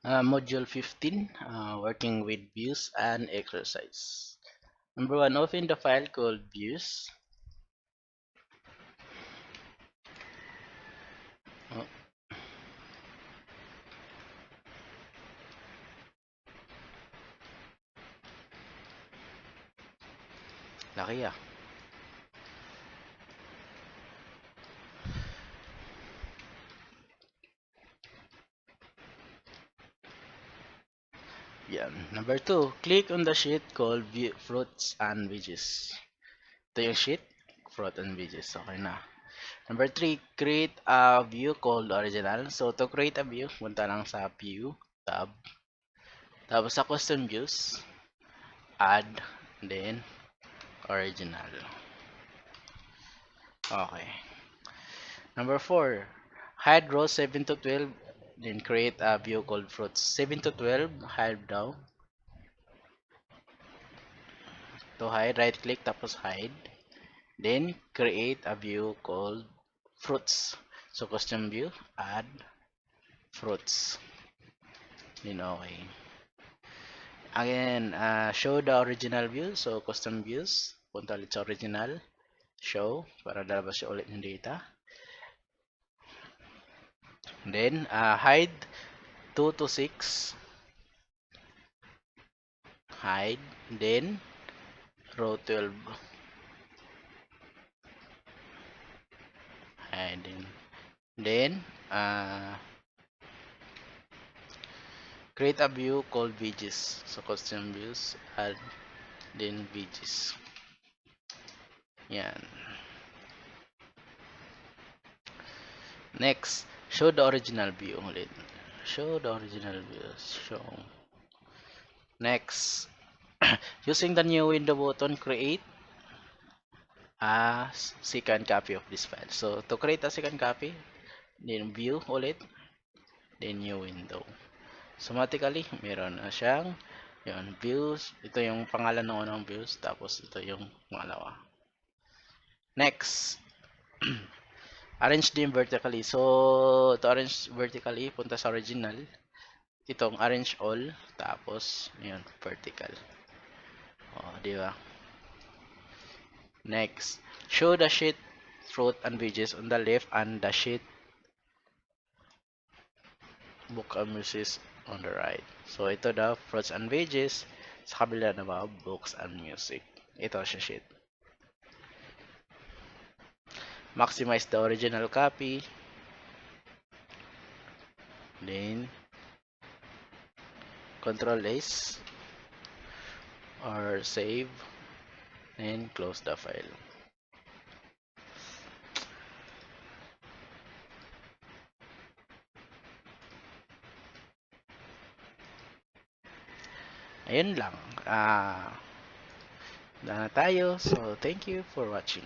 Module 15, working with views and exercise. Number 1, open the file called views. Oh, laki ah. Yan. Number 2, click on the sheet called fruits and veggies. Ito yung sheet, fruit and veggies. Okay na. Number 3, create a view called original. So, to create a view, punta lang sa view tab. Tapos sa custom views, add, then original. Okay. Number 4, hide rows 7 to 12, then create a view called fruits. 7 to 12, hide daw. To hide, right click tapos hide. Then create a view called fruits. So custom view, add fruits. Then okay. Again, show the original view. So custom views, punta ulit sa original. Show, para lalabas siya ulit yung data. Then hide 2 to 6. Hide. Then row 12. Hide. Then create a view called veggies. So custom views, add then veggies. Yan. Next, show the original view ulit. Show the original views. Show. Next, using the new window button, create a second copy of this file. So, to create a second copy, then view ulit, then new window. So, automatically, meron na siyang yun, views. Ito yung pangalan ng unang views, tapos ito yung pangalawa. Next, arrange them vertically. So, to arrange vertically, punta sa original. Itong arrange all, tapos, yun, vertical. O, di ba? Next, show the sheet, fruit, and veggies on the left and the sheet, book and music on the right. So, ito the fruits and veggies. Sa kabila na ba, books and music. Ito siya sheet. Maximize the original copy. Then, Control S or save and close the file. Ayun lang. Na tayo. So, thank you for watching.